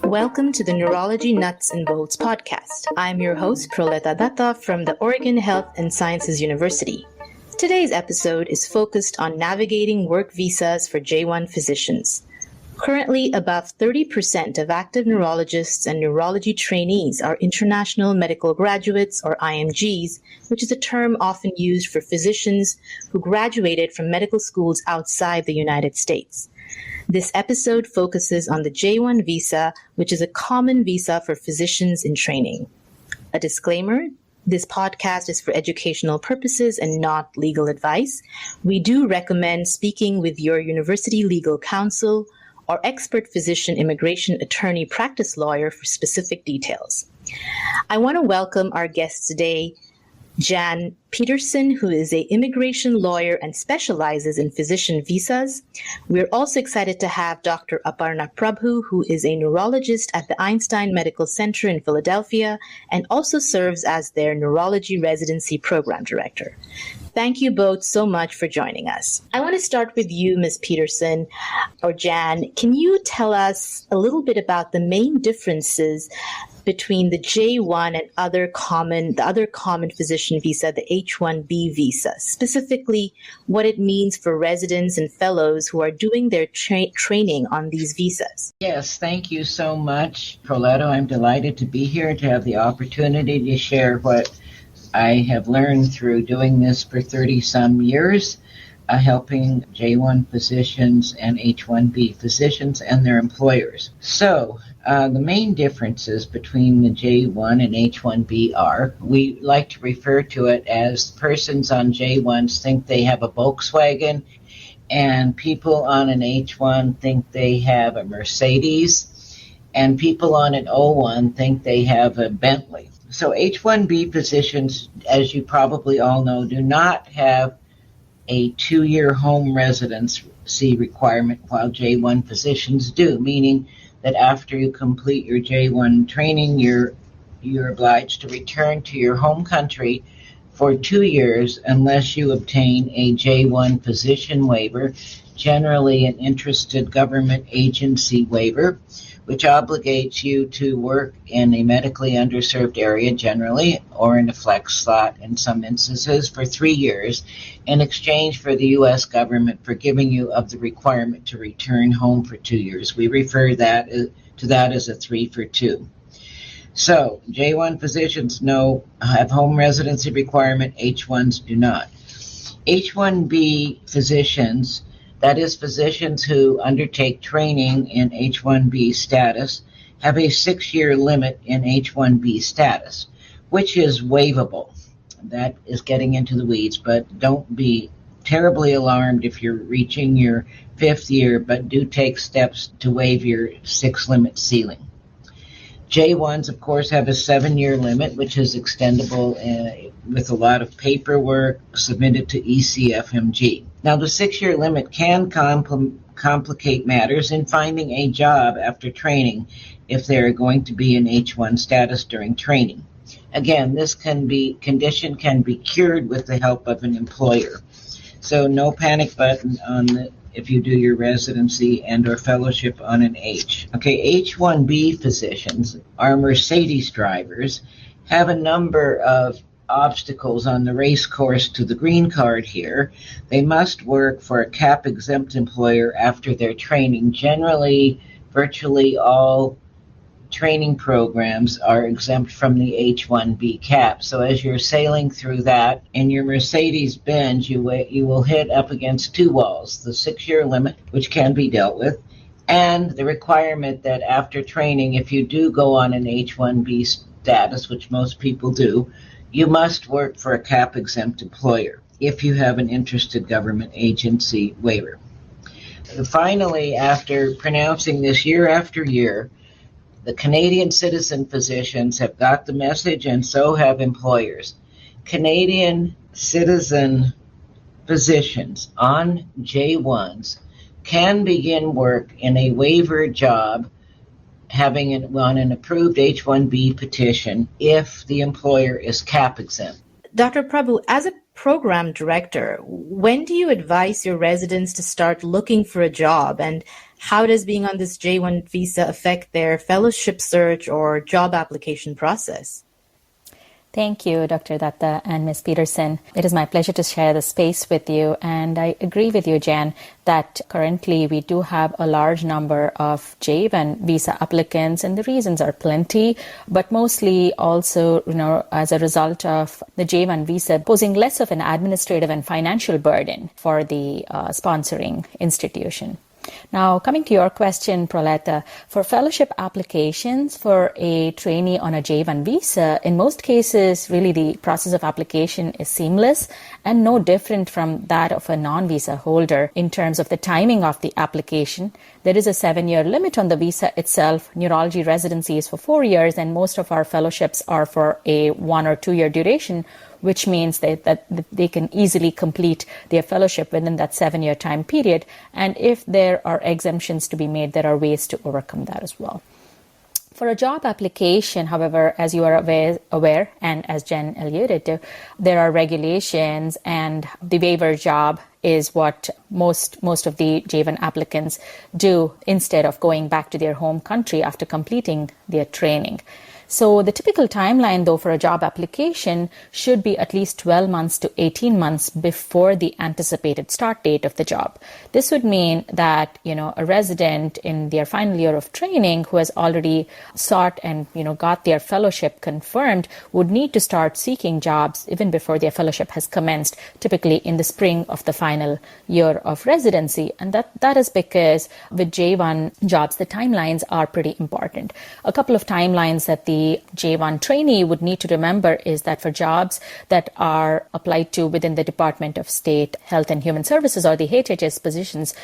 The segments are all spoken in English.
Welcome to the Neurology Nuts and Bolts podcast. I'm your host, Proleta Datta from the Oregon Health and Sciences University. Today's episode is focused on navigating work visas for J1 physicians. Currently, about 30% of active neurologists and neurology trainees are international medical graduates, or IMGs, which is a term often used for physicians who graduated from medical schools outside the United States. This episode focuses on the J1 visa, which is a common visa for physicians in training. A disclaimer: this podcast is for educational purposes and not legal advice. We do recommend speaking with your university legal counsel or expert physician immigration attorney practice lawyer for specific details. I want to welcome our guest today, Jan Pederson, who is an immigration lawyer and specializes in physician visas. We're also excited to have Dr. Aparna Prabhu, who is a neurologist at the Einstein Medical Center in Philadelphia and also serves as their Neurology Residency Program Director. Thank you both so much for joining us. I want to start with you, Ms. Pederson, or Jan. Can you tell us a little bit about the main differences between the J1 and the other common physician visa, the H-1B visa, specifically what it means for residents and fellows who are doing their training on these visas? Yes, thank you so much, Proleta. I'm delighted to be here to have the opportunity to share what I have learned through doing this for 30-some years, helping J1 physicians and H-1B physicians and their employers. So, the main differences between the J1 and H-1B are, we like to refer to it as persons on J1s think they have a Volkswagen, and people on an H1 think they have a Mercedes, and people on an O1 think they have a Bentley. So H-1B physicians, as you probably all know, do not have a 2-year home residency requirement, while J1 physicians do, meaning that after you complete your J1 training, you're obliged to return to your home country for 2 years unless you obtain a J1 physician waiver, generally an interested government agency waiver, which obligates you to work in a medically underserved area generally, or in a flex slot in some instances, for 3 years in exchange for the U.S. government forgiving you of the requirement to return home for 2 years. We refer to that as a 3 for 2. So J1 physicians have home residency requirement, H1s do not. H1B physicians, that is, physicians who undertake training in H-1B status, have a 6-year limit in H-1B status, which is waivable. That is getting into the weeds, but don't be terribly alarmed if you're reaching your 5th year, but do take steps to waive your 6-limit ceiling. J1s, of course, have a 7-year limit, which is extendable with a lot of paperwork submitted to ECFMG. Now, the 6-year limit can complicate matters in finding a job after training if they're going to be in H1 status during training. Again, this condition can be cured with the help of an employer. So no panic button if you do your residency and or fellowship on an H. Okay, H-1B physicians are Mercedes drivers, have a number of obstacles on the race course to the green card here. They must work for a cap-exempt employer after their training. Generally, virtually all training programs are exempt from the H-1B cap. So as you're sailing through that in your Mercedes-Benz, you will hit up against 2 walls, the 6-year limit, which can be dealt with, and the requirement that after training, if you do go on an H-1B status, which most people do, you must work for a cap-exempt employer if you have an interested government agency waiver. Finally, after pronouncing this year after year, the Canadian citizen physicians have got the message, and so have employers. Canadian citizen physicians on J1s can begin work in a waiver job having an approved H-1B petition if the employer is cap exempt. Dr. Prabhu, as a Program Director, when do you advise your residents to start looking for a job, and how does being on this J1 visa affect their fellowship search or job application process? Thank you, Dr. Datta and Ms. Pederson. It is my pleasure to share the space with you. And I agree with you, Jan, that currently we do have a large number of J1 visa applicants, and the reasons are plenty, but mostly also, as a result of the J1 visa posing less of an administrative and financial burden for the sponsoring institution. Now, coming to your question, Proleta, for fellowship applications for a trainee on a J1 visa, in most cases, really the process of application is seamless and no different from that of a non-visa holder in terms of the timing of the application. There is a 7-year limit on the visa itself. Neurology residency is for 4 years, and most of our fellowships are for a 1 or 2 year duration, which means that they can easily complete their fellowship within that 7-year time period. And if there are exemptions to be made, there are ways to overcome that as well. For a job application, however, as you are aware, and as Jen alluded to, there are regulations, and the waiver job is what most of the J1 applicants do instead of going back to their home country after completing their training. So the typical timeline, though, for a job application should be at least 12 months to 18 months before the anticipated start date of the job. This would mean that, a resident in their final year of training who has already sought and, got their fellowship confirmed would need to start seeking jobs even before their fellowship has commenced, typically in the spring of the final year of residency. And that is because with J1 jobs, the timelines are pretty important. A couple of timelines that the J1 trainee would need to remember is that for jobs that are applied to within the Department of State Health and Human Services or the HHS positions,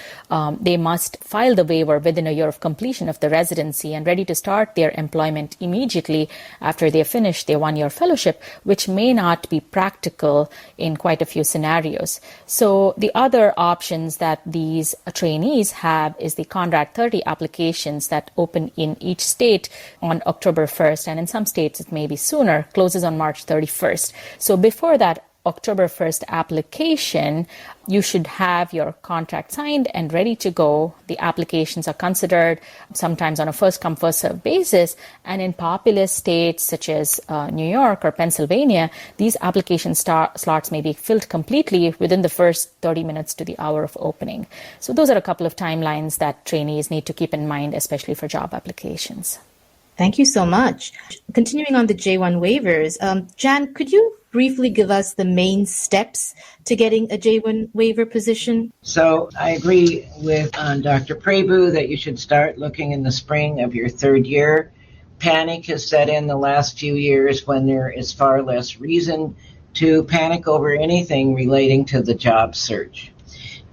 they must file the waiver within a year of completion of the residency and ready to start their employment immediately after they finish their 1-year fellowship, which may not be practical in quite a few scenarios. So the other options that these trainees have is the Conrad 30 applications that open in each state on October 1st. And in some states it may be sooner, closes on March 31st. So before that October 1st application, you should have your contract signed and ready to go. The applications are considered sometimes on a first-come, first-served basis. And in populous states such as New York or Pennsylvania, these application slots may be filled completely within the first 30 minutes to the hour of opening. So those are a couple of timelines that trainees need to keep in mind, especially for job applications. Thank you so much. Continuing on the J1 waivers, Jan, could you briefly give us the main steps to getting a J1 waiver position? So I agree with Dr. Prabhu that you should start looking in the spring of your 3rd year. Panic has set in the last few years when there is far less reason to panic over anything relating to the job search.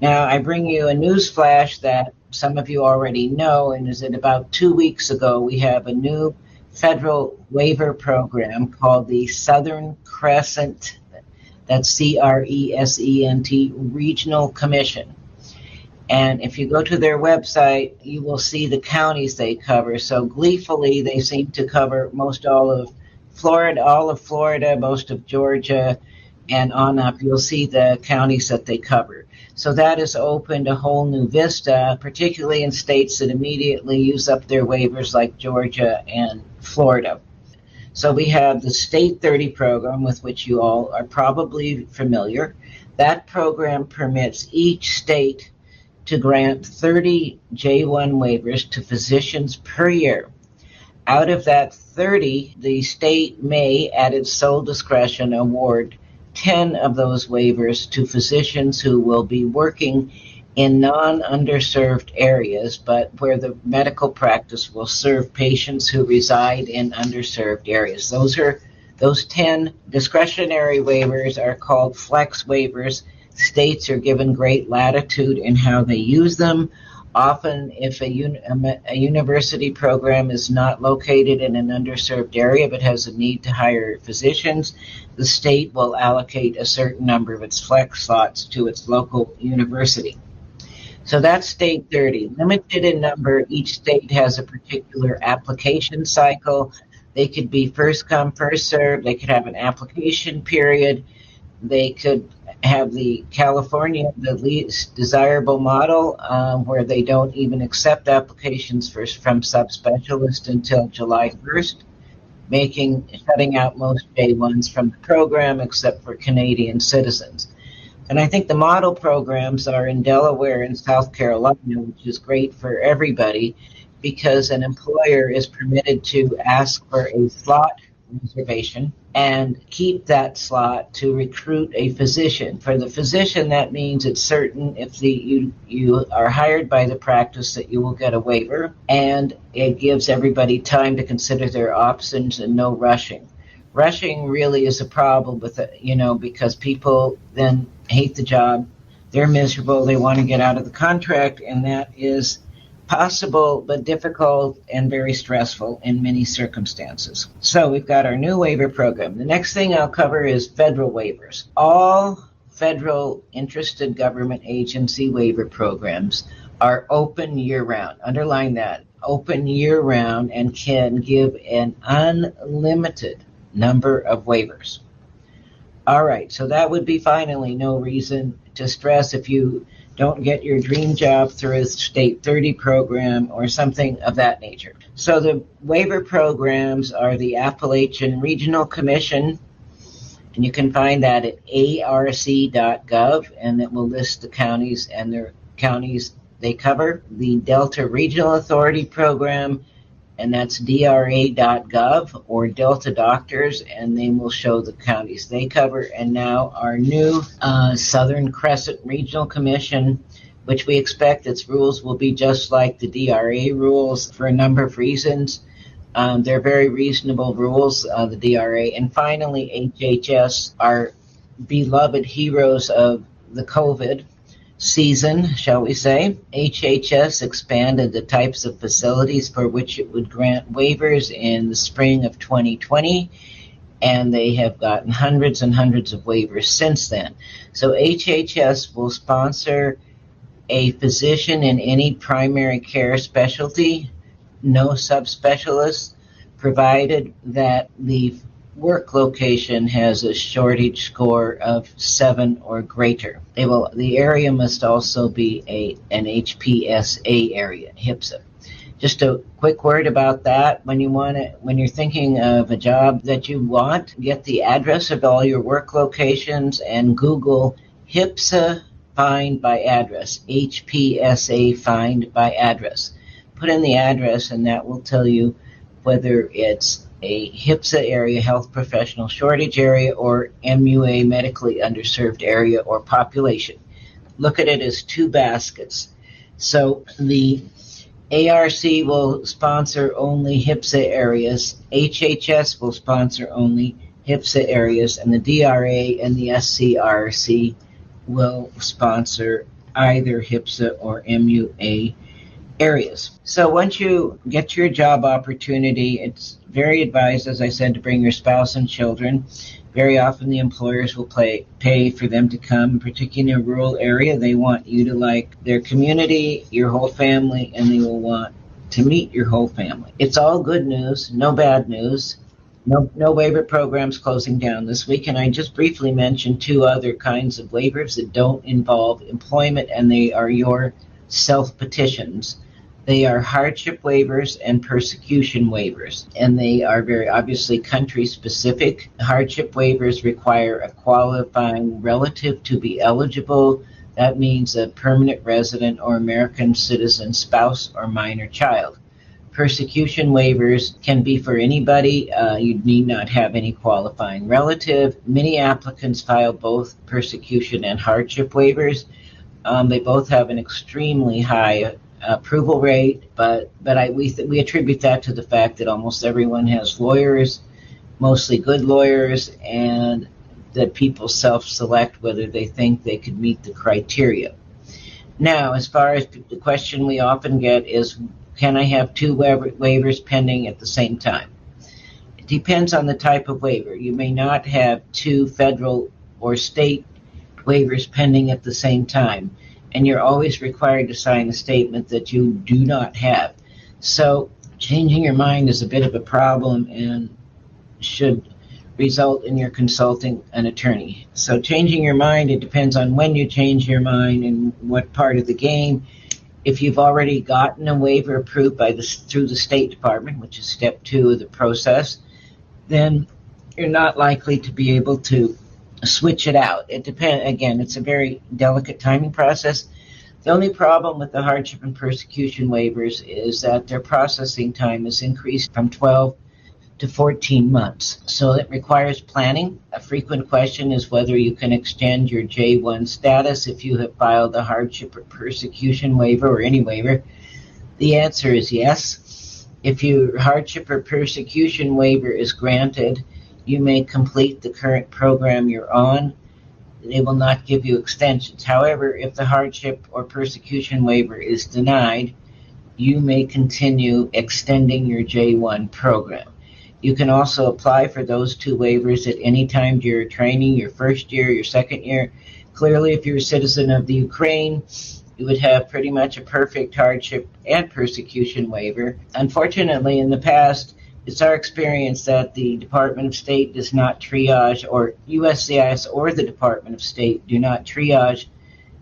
Now, I bring you a news flash that some of you already know, and is that about 2 weeks ago, we have a new federal waiver program called the Southern Crescent, that's CRESENT, Regional Commission. And if you go to their website, you will see the counties they cover. So gleefully, they seem to cover most all of Florida, most of Georgia, and on up. You'll see the counties that they cover. So that has opened a whole new vista, particularly in states that immediately use up their waivers like Georgia and Florida. So we have the State 30 program, with which you all are probably familiar. That program permits each state to grant 30 J1 waivers to physicians per year. Out of that 30, the state may, at its sole discretion, award 10 of those waivers to physicians who will be working in non-underserved areas, but where the medical practice will serve patients who reside in underserved areas. Those 10 discretionary waivers are called flex waivers. States are given great latitude in how they use them. Often, if a university program is not located in an underserved area but has a need to hire physicians, the state will allocate a certain number of its flex slots to its local university. So that's State 30. Limited in number, each state has a particular application cycle. They could be first come, first served. They could have an application period. They could have the California, the least desirable model, where they don't even accept applications from subspecialists until July 1st, shutting out most J1s from the program except for Canadian citizens. And I think the model programs are in Delaware and South Carolina, which is great for everybody because an employer is permitted to ask for a slot reservation and keep that slot to recruit a physician. For the physician, that means it's certain if you are hired by the practice that you will get a waiver, and it gives everybody time to consider their options and no rushing. Rushing really is a problem with it, because people then hate the job, they're miserable, they want to get out of the contract, and that is possible but difficult and very stressful in many circumstances. So we've got our new waiver program. The next thing I'll cover is federal waivers. All federal interested government agency waiver programs are open year-round. Underline that, open year-round, and can give an unlimited number of waivers. All right, so that would be finally no reason to stress if you don't get your dream job through a State 30 program or something of that nature. So the waiver programs are the Appalachian Regional Commission, and you can find that at arc.gov, and it will list the counties and their counties they cover. The Delta Regional Authority Program, and that's dra.gov, or Delta Doctors, and they will show the counties they cover. And now our new Southern Crescent Regional Commission, which we expect its rules will be just like the DRA rules for a number of reasons. They're very reasonable rules, the DRA. And finally, HHS, our beloved heroes of the COVID season, shall we say. HHS expanded the types of facilities for which it would grant waivers in the spring of 2020, and they have gotten hundreds and hundreds of waivers since then. So HHS will sponsor a physician in any primary care specialty, no subspecialists, provided that the work location has a shortage score of 7 or greater. The area must also be an HPSA area, HPSA. Just a quick word about that. When you're thinking of a job that you want, get the address of all your work locations and Google HPSA find by address, HPSA find by address. Put in the address and that will tell you whether it's a HPSA area, health professional shortage area, or MUA, medically underserved area or population. Look at it as two baskets. So the ARC will sponsor only HPSA areas, HHS will sponsor only HPSA areas, and the DRA and the SCRC will sponsor either HPSA or MUA areas. So once you get your job opportunity, it's very advised, as I said, to bring your spouse and children. Very often the employers will pay for them to come, particularly in a rural area. They want you to like their community, your whole family, and they will want to meet your whole family. It's all good news, no bad news. No waiver programs closing down this week, and I just briefly mentioned two other kinds of waivers that don't involve employment, and they are your self-petitions. They are hardship waivers and persecution waivers, and they are very obviously country-specific. Hardship waivers require a qualifying relative to be eligible. That means a permanent resident or American citizen, spouse, or minor child. Persecution waivers can be for anybody. You need not have any qualifying relative. Many applicants file both persecution and hardship waivers. They both have an extremely high approval rate, but we attribute that to the fact that almost everyone has lawyers, mostly good lawyers, and that people self-select whether they think they could meet the criteria. Now, as far as the question we often get is, can I have two waivers pending at the same time? It depends on the type of waiver. You may not have two federal or state waivers pending at the same time, and you're always required to sign a statement that you do not have. So changing your mind is a bit of a problem and should result in your consulting an attorney. So changing your mind, it depends on when you change your mind and what part of the game. If you've already gotten a waiver approved through the State Department, which is step 2 of the process, then you're not likely to be able to switch it out. It depends. Again, it's a very delicate timing process. The only problem with the hardship and persecution waivers is that their processing time is increased from 12 to 14 months. So it requires planning. A frequent question is whether you can extend your J1 status if you have filed a hardship or persecution waiver or any waiver. The answer is yes. If your hardship or persecution waiver is granted, you may complete the current program you're on. They will not give you extensions. However, if the hardship or persecution waiver is denied, you may continue extending your J1 program. You can also apply for those 2 waivers at any time during your training, your first year, your second year. Clearly, if you're a citizen of the Ukraine, you would have pretty much a perfect hardship and persecution waiver. Unfortunately, in the past, it's our experience that the Department of State does not triage, or USCIS or the Department of State do not triage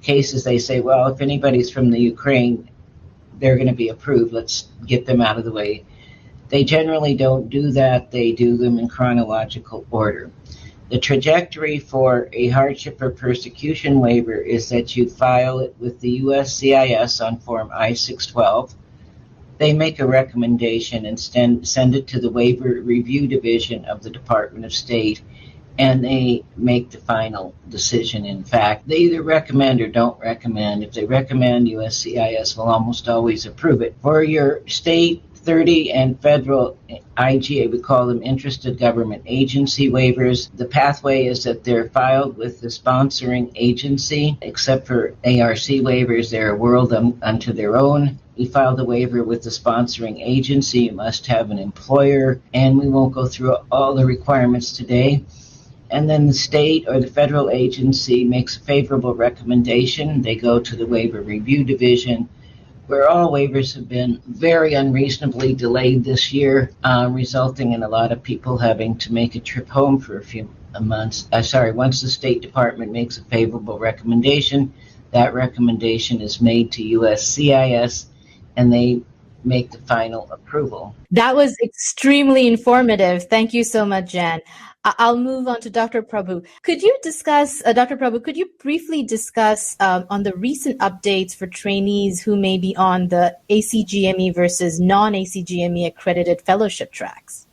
cases. They say, well, if anybody's from the Ukraine, they're going to be approved. Let's get them out of the way. They generally don't do that. They do them in chronological order. The trajectory for a hardship or persecution waiver is that you file it with the USCIS on Form I-612. They make a recommendation and send it to the Waiver Review Division of the Department of State, and they make the final decision. In fact, they either recommend or don't recommend. If they recommend, USCIS will almost always approve it. For your state, 30 and federal IGA, we call them interested government agency waivers. The pathway is that they're filed with the sponsoring agency. Except for ARC waivers, they're a world unto their own. You file the waiver with the sponsoring agency. You must have an employer, and we won't go through all the requirements today. And then the state or the federal agency makes a favorable recommendation. They go to the Waiver Review Division, where all waivers have been very unreasonably delayed this year, resulting in a lot of people having to make a trip home for a few months. Once the State Department makes a favorable recommendation, that recommendation is made to USCIS, and they make the final approval. That was extremely informative. Thank you so much, Jan. I'll move on to Dr. Prabhu. Could you discuss, Dr. Prabhu, could you briefly discuss on the recent updates for trainees who may be on the ACGME versus non-ACGME accredited fellowship tracks?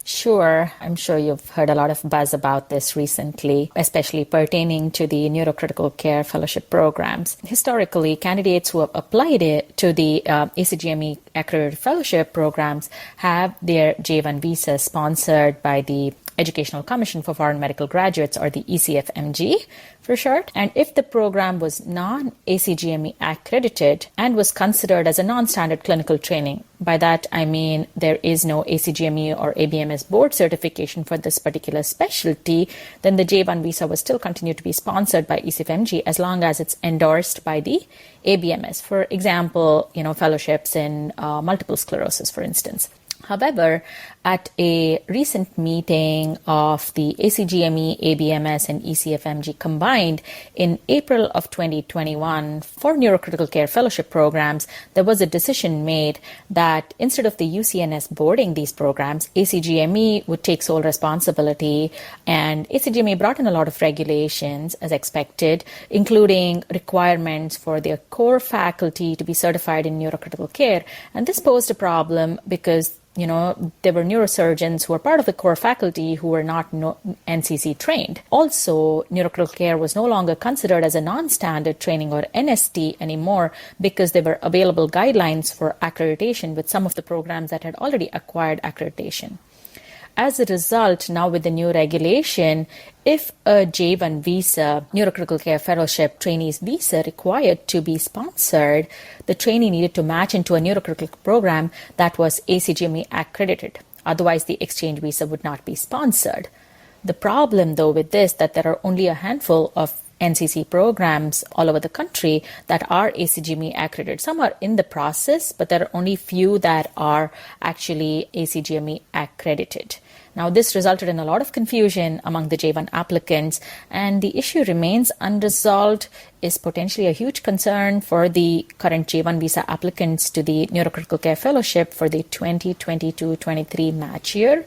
Sure. I'm sure you've heard a lot of buzz about this recently, especially pertaining to the neurocritical care fellowship programs. Historically, candidates who have applied to the ACGME accredited fellowship programs have their J1 visa sponsored by the Educational Commission for Foreign Medical Graduates, or the ECFMG for short. And if the program was non-ACGME accredited and was considered as a non-standard clinical training, by that I mean there is no ACGME or ABMS board certification for this particular specialty, then the J1 visa will still continue to be sponsored by ECFMG as long as it's endorsed by the ABMS. For example, fellowships in multiple sclerosis, for instance. However, at a recent meeting of the ACGME, ABMS, and ECFMG combined in April of 2021 for neurocritical care fellowship programs, there was a decision made that instead of the UCNS boarding these programs, ACGME would take sole responsibility, and ACGME brought in a lot of regulations as expected, including requirements for their core faculty to be certified in neurocritical care. And this posed a problem because there were neurosurgeons who were part of the core faculty who were not NCC trained. Also, neurocritical care was no longer considered as a non-standard training or NST anymore because there were available guidelines for accreditation with some of the programs that had already acquired accreditation. As a result, now with the new regulation, if a J1 visa, neurocritical care fellowship trainee's visa required to be sponsored, the trainee needed to match into a neurocritical program that was ACGME accredited. Otherwise, the exchange visa would not be sponsored. The problem, though, with this, that there are only a handful of NCC programs all over the country that are ACGME accredited. Some are in the process, but there are only few that are actually ACGME accredited. Now, this resulted in a lot of confusion among the J1 applicants, and the issue remains unresolved, is potentially a huge concern for the current J1 visa applicants to the Neurocritical Care Fellowship for the 2022-23 match year.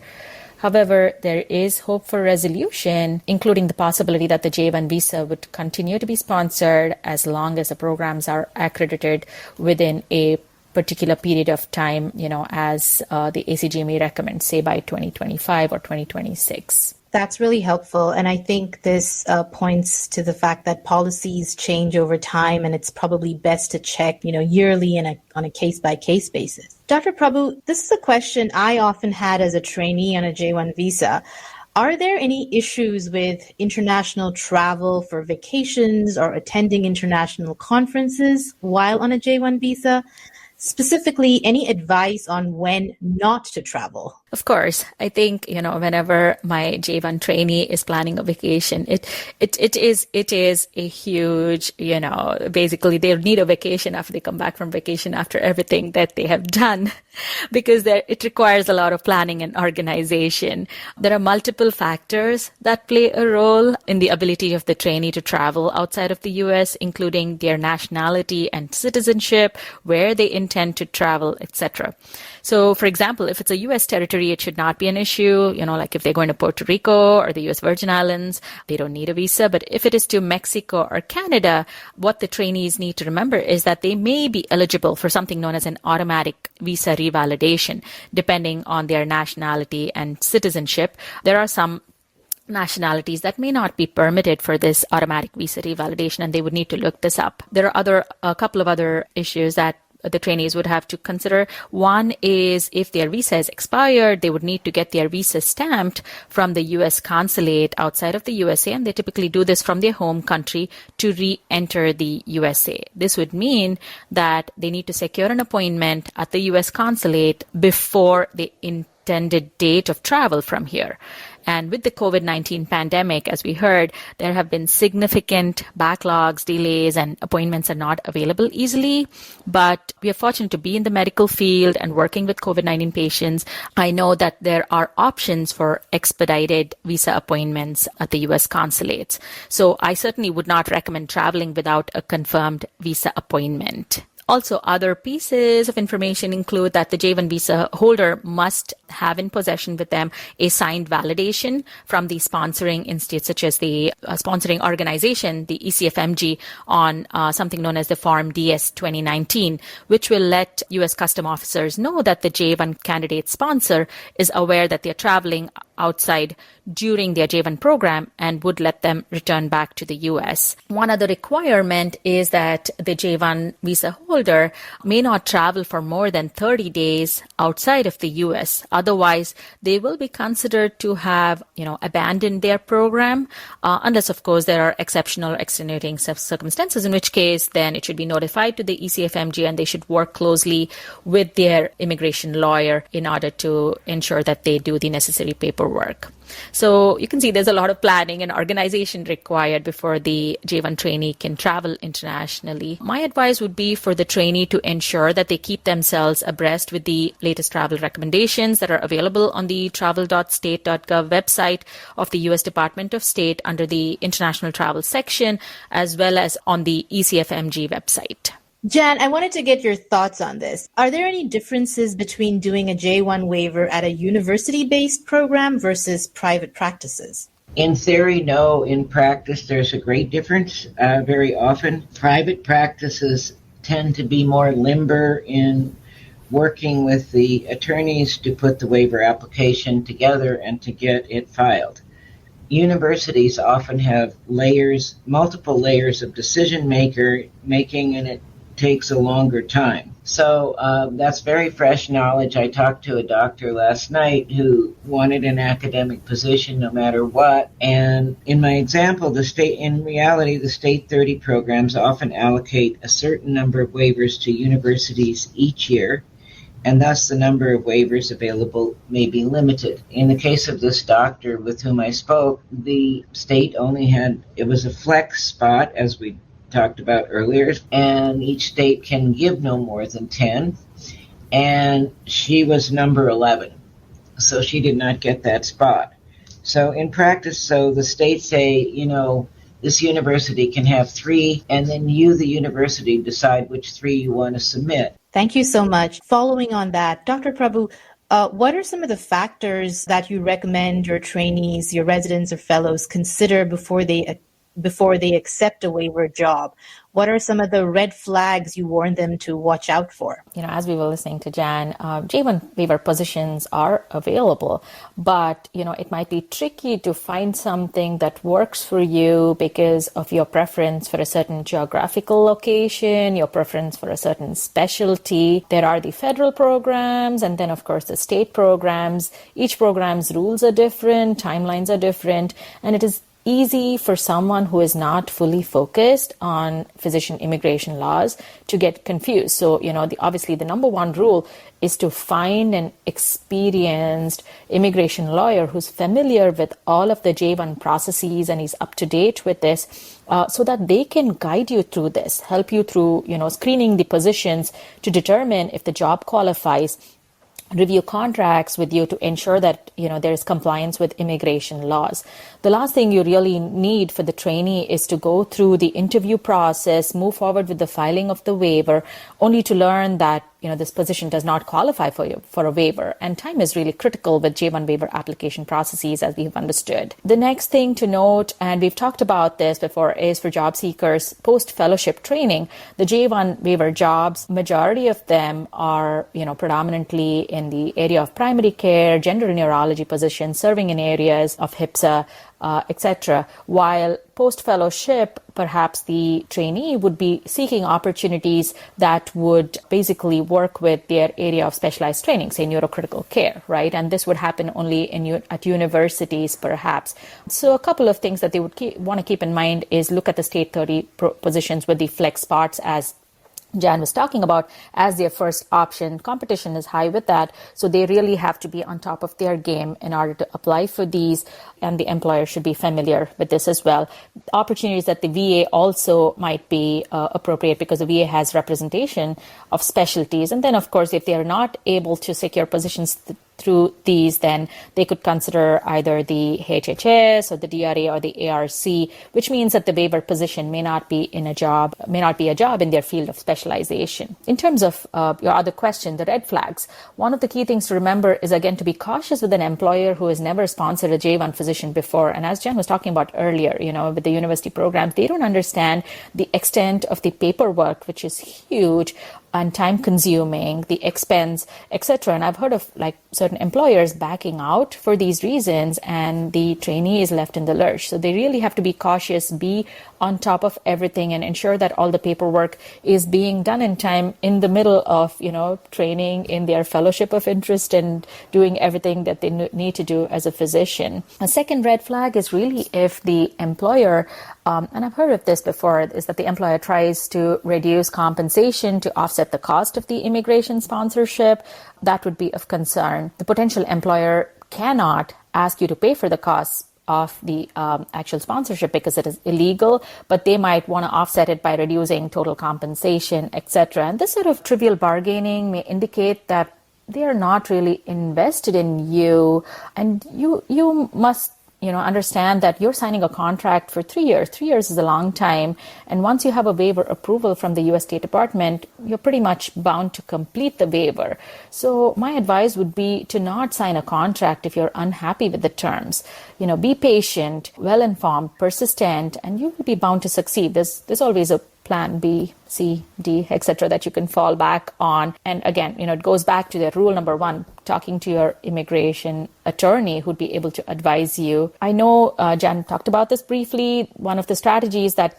However, there is hope for resolution, including the possibility that the J1 visa would continue to be sponsored as long as the programs are accredited within a particular period of time, as the ACGME recommends, say by 2025 or 2026. That's really helpful. And I think this points to the fact that policies change over time, and it's probably best to check, yearly and on a case-by-case basis. Dr. Prabhu, this is a question I often had as a trainee on a J1 visa. Are there any issues with international travel for vacations or attending international conferences while on a J1 visa? Specifically, any advice on when not to travel? Of course, I think, whenever my J1 trainee is planning a vacation, it is a huge, basically they need a vacation after they come back from vacation after everything that they have done, because it requires a lot of planning and organization. There are multiple factors that play a role in the ability of the trainee to travel outside of the U.S., including their nationality and citizenship, where they intend to travel, etc. So, for example, if it's a U.S. territory, it should not be an issue. Like if they're going to Puerto Rico or the U.S. Virgin Islands, they don't need a visa. But if it is to Mexico or Canada, what the trainees need to remember is that they may be eligible for something known as an automatic visa revalidation, depending on their nationality and citizenship. There are some nationalities that may not be permitted for this automatic visa revalidation, and they would need to look this up. There are a couple of other issues that the trainees would have to consider. One is if their visa is expired, they would need to get their visa stamped from the U.S. consulate outside of the USA, and they typically do this from their home country to re-enter the USA. This would mean that they need to secure an appointment at the U.S. consulate before the intended date of travel from here. And with the COVID-19 pandemic, as we heard, there have been significant backlogs, delays, and appointments are not available easily. But we are fortunate to be in the medical field and working with COVID-19 patients. I know that there are options for expedited visa appointments at the U.S. consulates. So I certainly would not recommend traveling without a confirmed visa appointment. Also, other pieces of information include that the J1 visa holder must have in possession with them a signed validation from the sponsoring institute, such as the sponsoring organization, the ECFMG, on something known as the Form DS 2019, which will let U.S. custom officers know that the J1 candidate sponsor is aware that they're traveling outside during their J1 program and would let them return back to the U.S. One other requirement is that the J1 visa holder may not travel for more than 30 days outside of the U.S. Otherwise, they will be considered to have, abandoned their program, unless, of course, there are exceptional or extenuating circumstances, in which case, then it should be notified to the ECFMG and they should work closely with their immigration lawyer in order to ensure that they do the necessary paperwork. So you can see there's a lot of planning and organization required before the J1 trainee can travel internationally. My advice would be for the trainee to ensure that they keep themselves abreast with the latest travel recommendations that are available on the travel.state.gov website of the U.S. Department of State under the International Travel section, as well as on the ECFMG website. Jan, I wanted to get your thoughts on this. Are there any differences between doing a J1 waiver at a university-based program versus private practices? In theory, no. In practice, there's a great difference. Very often, private practices tend to be more limber in working with the attorneys to put the waiver application together and to get it filed. Universities often have multiple layers of decision making, and it takes a longer time. So that's very fresh knowledge. I talked to a doctor last night who wanted an academic position no matter what. And in my example, in reality, the state 30 programs often allocate a certain number of waivers to universities each year, and thus the number of waivers available may be limited. In the case of this doctor with whom I spoke, the state it was a flex spot, as we talked about earlier, and each state can give no more than 10, and she was number 11. so she did not get that spot. So in practice, so the states say, this university can have 3, and then you, the university, decide which 3 you want to submit. Thank you so much. Following on that, Dr. Prabhu, what are some of the factors that you recommend your trainees, your residents or fellows consider before they accept a waiver job? What are some of the red flags you warn them to watch out for? As we were listening to Jan, J1 waiver positions are available, but, it might be tricky to find something that works for you because of your preference for a certain geographical location, your preference for a certain specialty. There are the federal programs and then, of course, the state programs. Each program's rules are different, timelines are different, and it is easy for someone who is not fully focused on physician immigration laws to get confused. So, obviously the number one rule is to find an experienced immigration lawyer who's familiar with all of the J1 processes and is up to date with this, so that they can guide you through this, help you through, screening the positions to determine if the job qualifies, review contracts with you to ensure that there is compliance with immigration laws. The last thing you really need for the trainee is to go through the interview process, move forward with the filing of the waiver, only to learn that this position does not qualify for you for a waiver. And time is really critical with J1 waiver application processes, as we have understood. The next thing to note, and we've talked about this before, is for job seekers post-fellowship training. The J1 waiver jobs, majority of them are predominantly in the area of primary care, general neurology positions, serving in areas of HIPSA, etc. While post-fellowship, perhaps the trainee would be seeking opportunities that would basically work with their area of specialized training, say neurocritical care, right? And this would happen only at universities, perhaps. So a couple of things that they would want to keep in mind is look at the state 30 positions with the flex spots, as Jan was talking about, as their first option. Competition is high with that, so they really have to be on top of their game in order to apply for these, and the employer should be familiar with this as well. Opportunities at the VA also might be appropriate because the VA has representation of specialties. And then, of course, if they are not able to secure positions through these, then they could consider either the HHS or the DRA or the ARC, which means that the waiver position may not be a job in their field of specialization. In terms of your other question, the red flags, one of the key things to remember is, again, to be cautious with an employer who has never sponsored a J1 physician before. And as Jen was talking about earlier, with the university programs, they don't understand the extent of the paperwork, which is huge and time consuming, the expense, etc. And I've heard of certain employers backing out for these reasons, and the trainee is left in the lurch. So they really have to be cautious, be on top of everything, and ensure that all the paperwork is being done in time in the middle of, training in their fellowship of interest and doing everything that they need to do as a physician. A second red flag is really if the employer, and I've heard of this before, is that the employer tries to reduce compensation to offset the cost of the immigration sponsorship. That would be of concern. The potential employer cannot ask you to pay for the costs of the actual sponsorship because it is illegal, but they might want to offset it by reducing total compensation, etc. And this sort of trivial bargaining may indicate that they are not really invested in you, and you must understand that you're signing a contract for 3 years. 3 years is a long time. And once you have a waiver approval from the U.S. State Department, you're pretty much bound to complete the waiver. So my advice would be to not sign a contract if you're unhappy with the terms. Be patient, well-informed, persistent, and you will be bound to succeed. There's always a plan B, C, D, etc. that you can fall back on. And again, it goes back to the rule number 1, talking to your immigration attorney who'd be able to advise you. I know Jan talked about this briefly. One of the strategies that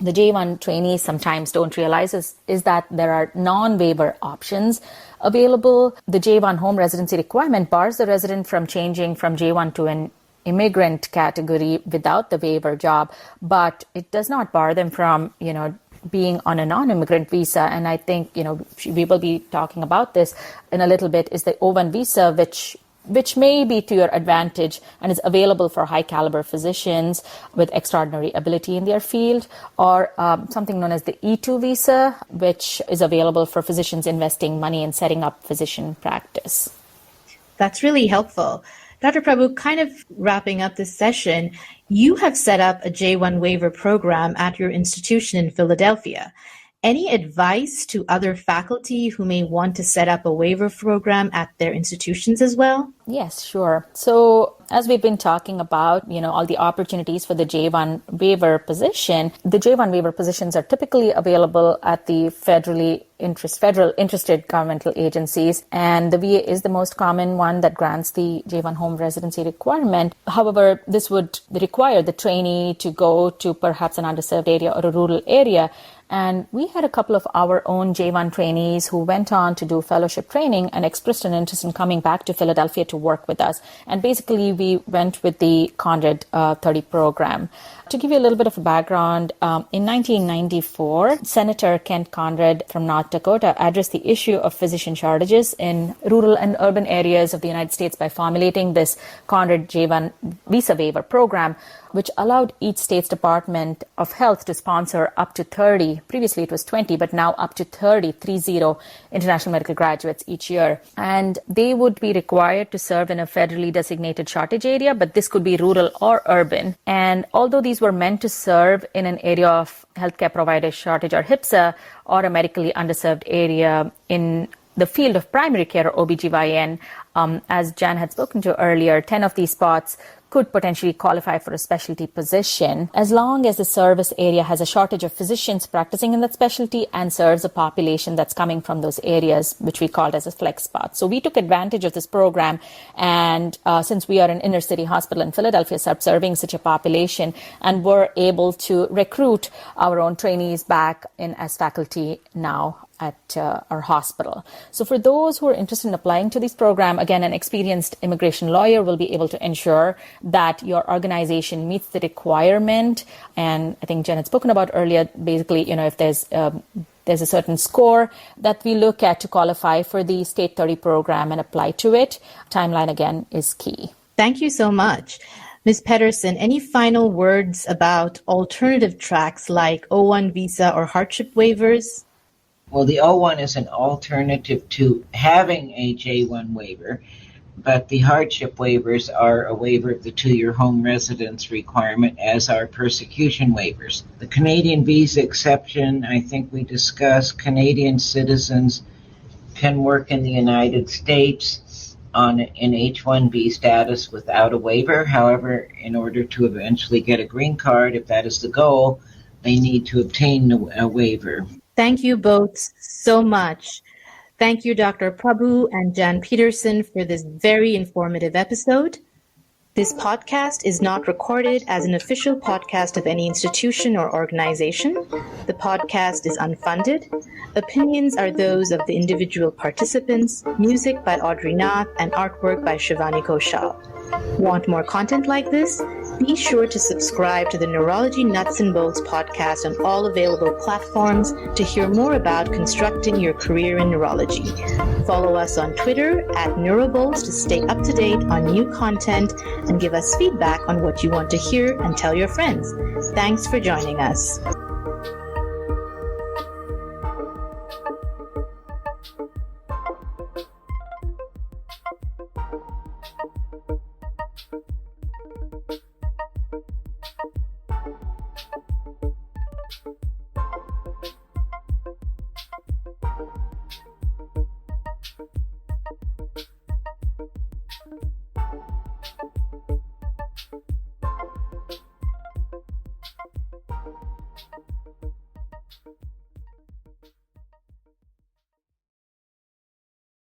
the J1 trainees sometimes don't realize is that there are non-waiver options available. The J1 home residency requirement bars the resident from changing from J1 to an immigrant category without the waiver job, but it does not bar them from, being on a non-immigrant visa. And I think, we will be talking about this in a little bit, is the O1 visa, which may be to your advantage and is available for high caliber physicians with extraordinary ability in their field, or something known as the E2 visa, which is available for physicians investing money in setting up physician practice. That's really helpful. Dr. Prabhu, kind of wrapping up this session, you have set up a J1 waiver program at your institution in Philadelphia. Any advice to other faculty who may want to set up a waiver program at their institutions as well? Yes, sure. So as we've been talking about, all the opportunities for the J1 waiver position, the J1 waiver positions are typically available at the federal interested governmental agencies, and the VA is the most common one that grants the J1 home residency requirement. However, this would require the trainee to go to perhaps an underserved area or a rural area. And we had a couple of our own J1 trainees who went on to do fellowship training and expressed an interest in coming back to Philadelphia to work with us. And basically, we went with the Conrad 30 program. To give you a little bit of a background, in 1994, Senator Kent Conrad from North Dakota addressed the issue of physician shortages in rural and urban areas of the United States by formulating this Conrad J1 visa waiver program, which allowed each state's Department of Health to sponsor up to 30, previously it was 20, but now up to 30 international medical graduates each year. And they would be required to serve in a federally designated shortage area, but this could be rural or urban. And although these were meant to serve in an area of healthcare provider shortage or HPSA, or a medically underserved area in the field of primary care or OBGYN, as Jan had spoken to earlier, 10 of these spots could potentially qualify for a specialty position as long as the service area has a shortage of physicians practicing in that specialty and serves a population that's coming from those areas, which we called as a flex spot. So we took advantage of this program, and since we are an inner city hospital in Philadelphia serving such a population, and were able to recruit our own trainees back in as faculty now at our hospital. So for those who are interested in applying to this program, again, an experienced immigration lawyer will be able to ensure that your organization meets the requirement. And I think Jen had spoken about earlier, basically, if there's a certain score that we look at to qualify for the State 30 program and apply to it. Timeline, again, is key. Thank you so much. Ms. Pederson, any final words about alternative tracks like O1 visa or hardship waivers? Well, the O1 is an alternative to having a J1 waiver, but the hardship waivers are a waiver of the 2-year home residence requirement, as are persecution waivers. The Canadian visa exception, I think we discussed, Canadian citizens can work in the United States on an H-1B status without a waiver. However, in order to eventually get a green card, if that is the goal, they need to obtain a waiver. Thank you both so much. Thank you, Dr. Prabhu and Jan Pederson, for this very informative episode. This podcast is not recorded as an official podcast of any institution or organization. The podcast is unfunded. Opinions are those of the individual participants. Music by Audrey Nath and artwork by Shivani Koshal. Want more content like this? Be sure to subscribe to the Neurology Nuts and Bolts podcast on all available platforms to hear more about constructing your career in neurology. Follow us on Twitter at NeuroBolts to stay up to date on new content and give us feedback on what you want to hear and tell your friends. Thanks for joining us.